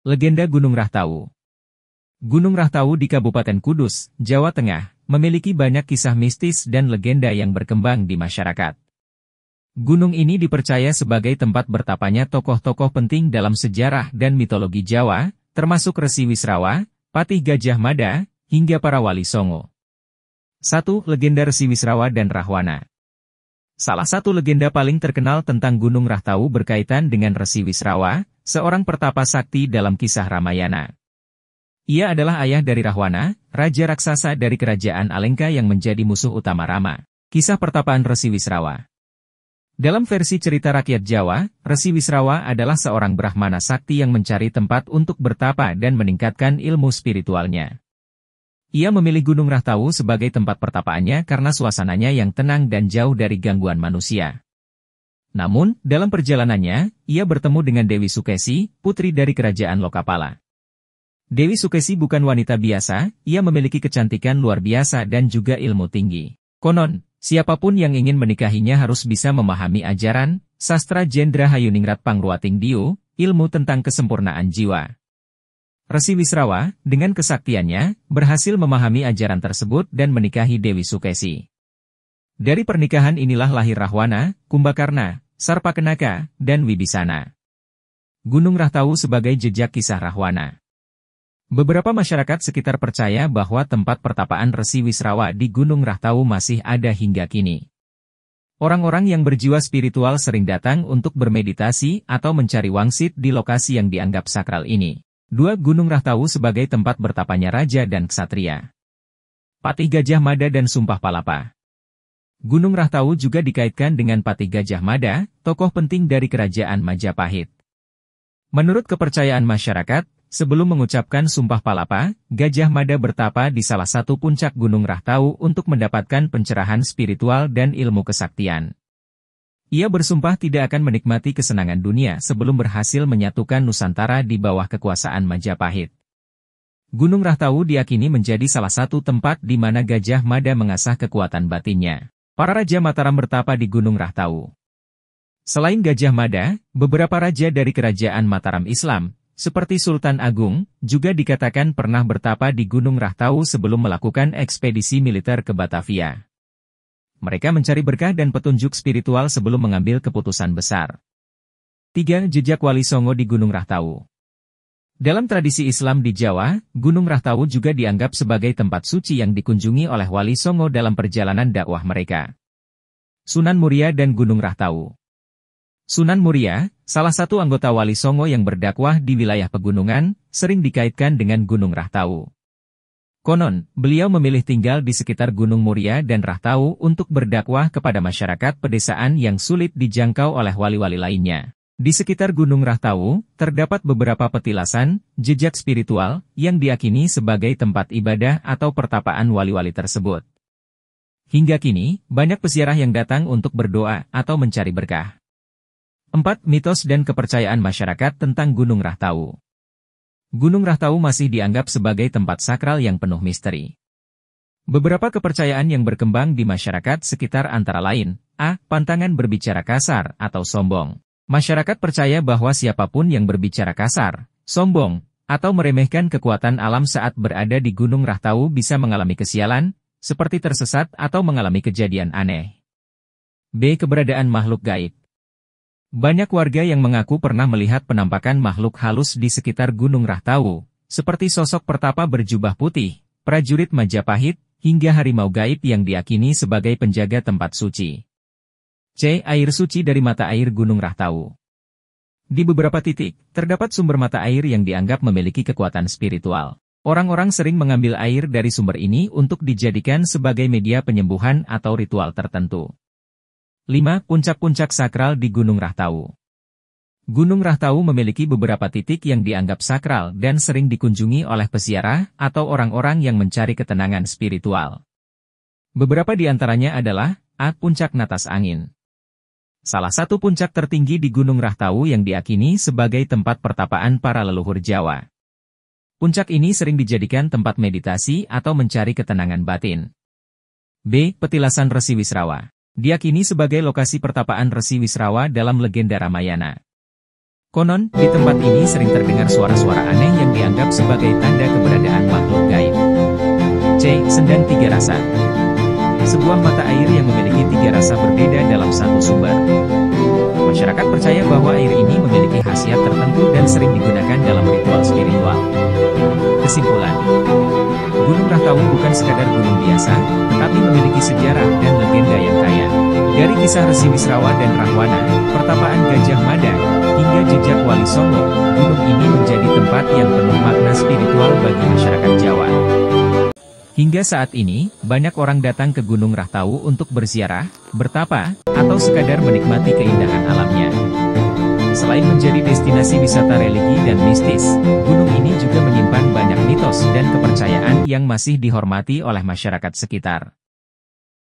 Legenda Gunung Rahtawu. Gunung Rahtawu di Kabupaten Kudus, Jawa Tengah, memiliki banyak kisah mistis dan legenda yang berkembang di masyarakat. Gunung ini dipercaya sebagai tempat bertapanya tokoh-tokoh penting dalam sejarah dan mitologi Jawa, termasuk Resi Wisrawa, Patih Gajah Mada, hingga para wali Songo. 1. Legenda Resi Wisrawa dan Rahwana. Salah satu legenda paling terkenal tentang Gunung Rahtawu berkaitan dengan Resi Wisrawa, seorang pertapa sakti dalam kisah Ramayana. Ia adalah ayah dari Rahwana, raja raksasa dari kerajaan Alengka yang menjadi musuh utama Rama. Kisah pertapaan Resi Wisrawa. Dalam versi cerita rakyat Jawa, Resi Wisrawa adalah seorang Brahmana sakti yang mencari tempat untuk bertapa dan meningkatkan ilmu spiritualnya. Ia memilih Gunung Rahtawu sebagai tempat pertapaannya karena suasananya yang tenang dan jauh dari gangguan manusia. Namun, dalam perjalanannya, ia bertemu dengan Dewi Sukesi, putri dari kerajaan Lokapala. Dewi Sukesi bukan wanita biasa, ia memiliki kecantikan luar biasa dan juga ilmu tinggi. Konon, siapapun yang ingin menikahinya harus bisa memahami ajaran, sastra Jendra Hayuningrat Pangruating Diu, ilmu tentang kesempurnaan jiwa. Resi Wisrawa, dengan kesaktiannya, berhasil memahami ajaran tersebut dan menikahi Dewi Sukesi. Dari pernikahan inilah lahir Rahwana, Kumbakarna, Sarpakenaka, dan Wibisana. Gunung Rahtawu sebagai jejak kisah Rahwana. Beberapa masyarakat sekitar percaya bahwa tempat pertapaan Resi Wisrawa di Gunung Rahtawu masih ada hingga kini. Orang-orang yang berjiwa spiritual sering datang untuk bermeditasi atau mencari wangsit di lokasi yang dianggap sakral ini. 2. Gunung Rahtawu sebagai tempat bertapanya raja dan ksatria. Patih Gajah Mada dan Sumpah Palapa. Gunung Rahtawu juga dikaitkan dengan Patih Gajah Mada, tokoh penting dari kerajaan Majapahit. Menurut kepercayaan masyarakat, sebelum mengucapkan Sumpah Palapa, Gajah Mada bertapa di salah satu puncak Gunung Rahtawu untuk mendapatkan pencerahan spiritual dan ilmu kesaktian. Ia bersumpah tidak akan menikmati kesenangan dunia sebelum berhasil menyatukan Nusantara di bawah kekuasaan Majapahit. Gunung Rahtawu diyakini menjadi salah satu tempat di mana Gajah Mada mengasah kekuatan batinnya. Para Raja Mataram bertapa di Gunung Rahtawu. Selain Gajah Mada, beberapa raja dari kerajaan Mataram Islam, seperti Sultan Agung, juga dikatakan pernah bertapa di Gunung Rahtawu sebelum melakukan ekspedisi militer ke Batavia. Mereka mencari berkah dan petunjuk spiritual sebelum mengambil keputusan besar. 3. Jejak Wali Songo di Gunung Rahtawu. Dalam tradisi Islam di Jawa, Gunung Rahtawu juga dianggap sebagai tempat suci yang dikunjungi oleh Wali Songo dalam perjalanan dakwah mereka. Sunan Muria dan Gunung Rahtawu. Sunan Muria, salah satu anggota Wali Songo yang berdakwah di wilayah pegunungan, sering dikaitkan dengan Gunung Rahtawu. Konon, beliau memilih tinggal di sekitar Gunung Muria dan Rahtawu untuk berdakwah kepada masyarakat pedesaan yang sulit dijangkau oleh wali-wali lainnya. Di sekitar Gunung Rahtawu, terdapat beberapa petilasan, jejak spiritual, yang diyakini sebagai tempat ibadah atau pertapaan wali-wali tersebut. Hingga kini, banyak peziarah yang datang untuk berdoa atau mencari berkah. 4. Mitos dan kepercayaan masyarakat tentang Gunung Rahtawu. Gunung Rahtawu masih dianggap sebagai tempat sakral yang penuh misteri. Beberapa kepercayaan yang berkembang di masyarakat sekitar antara lain, a. Pantangan berbicara kasar atau sombong. Masyarakat percaya bahwa siapapun yang berbicara kasar, sombong, atau meremehkan kekuatan alam saat berada di Gunung Rahtawu bisa mengalami kesialan, seperti tersesat atau mengalami kejadian aneh. b. Keberadaan makhluk gaib. Banyak warga yang mengaku pernah melihat penampakan makhluk halus di sekitar Gunung Rahtawu, seperti sosok pertapa berjubah putih, prajurit Majapahit, hingga harimau gaib yang diyakini sebagai penjaga tempat suci. c. Air suci dari mata air Gunung Rahtawu. Di beberapa titik, terdapat sumber mata air yang dianggap memiliki kekuatan spiritual. Orang-orang sering mengambil air dari sumber ini untuk dijadikan sebagai media penyembuhan atau ritual tertentu. 5. Puncak-puncak sakral di Gunung Rahtawu. Gunung Rahtawu memiliki beberapa titik yang dianggap sakral dan sering dikunjungi oleh peziarah atau orang-orang yang mencari ketenangan spiritual. Beberapa di antaranya adalah a. Puncak Natas Angin. Salah satu puncak tertinggi di Gunung Rahtawu yang diyakini sebagai tempat pertapaan para leluhur Jawa. Puncak ini sering dijadikan tempat meditasi atau mencari ketenangan batin. b. Petilasan Resi Wisrawa. Diyakini sebagai lokasi pertapaan Resi Wisrawa dalam legenda Ramayana. Konon, di tempat ini sering terdengar suara-suara aneh yang dianggap sebagai tanda keberadaan makhluk gaib. C. Sendang tiga rasa. Sebuah mata air yang memiliki tiga rasa berbeda dalam satu sumber. Masyarakat percaya bahwa air ini memiliki khasiat tertentu dan sering digunakan dalam ritual spiritual. Kesimpulan, Gunung Rahtawu bukan sekadar gunung biasa, tetapi memiliki sejarah dan legenda yang kaya. Dari kisah Resi Wisrawa dan Rahwana, pertapaan Gajah Mada, hingga jejak Wali Songo, gunung ini menjadi tempat yang penuh makna spiritual bagi masyarakat Jawa. Hingga saat ini, banyak orang datang ke Gunung Rahtawu untuk berziarah, bertapa, atau sekadar menikmati keindahan alamnya. Selain menjadi destinasi wisata religi dan mistis, gunung ini juga menyimpan banyak mitos dan kepercayaan yang masih dihormati oleh masyarakat sekitar.